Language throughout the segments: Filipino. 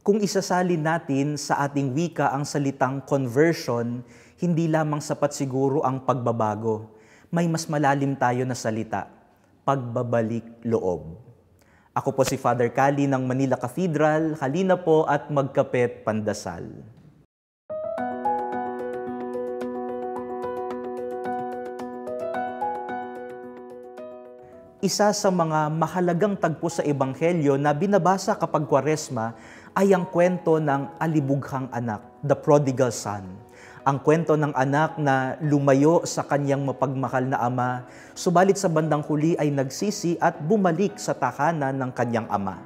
Kung isasalin natin sa ating wika ang salitang conversion, hindi lamang sapat siguro ang pagbabago. May mas malalim tayo na salita, pagbabalik loob. Ako po si Father Cali ng Manila Cathedral. Halina po at magkape pandasal. Isa sa mga mahalagang tagpo sa Ebanghelyo na binabasa kapag Kwaresma ay ang kwento ng alibughang anak, the prodigal son. Ang kwento ng anak na lumayo sa kanyang mapagmahal na ama, subalit sa bandang huli ay nagsisi at bumalik sa tahanan ng kanyang ama.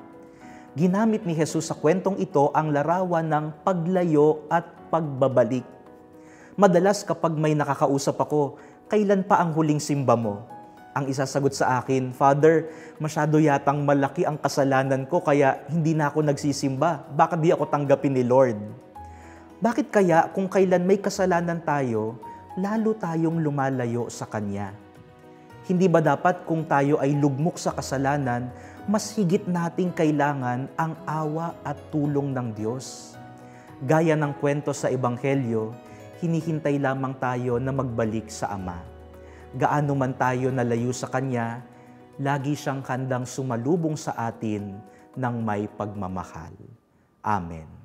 Ginamit ni Jesus sa kwentong ito ang larawan ng paglayo at pagbabalik. Madalas kapag may nakakausap ako, kailan pa ang huling simba mo? Ang isasagot sa akin, Father, masyado yatang malaki ang kasalanan ko kaya hindi na ako nagsisimba. Baka di ako tanggapin ni Lord. Bakit kaya kung kailan may kasalanan tayo, lalo tayong lumalayo sa Kanya? Hindi ba dapat kung tayo ay lugmok sa kasalanan, mas higit nating kailangan ang awa at tulong ng Diyos? Gaya ng kwento sa Ebanghelyo, hinihintay lamang tayo na magbalik sa Ama. Gaano man tayo nalayo sa Kanya, lagi siyang handang sumalubong sa atin ng may pagmamahal. Amen.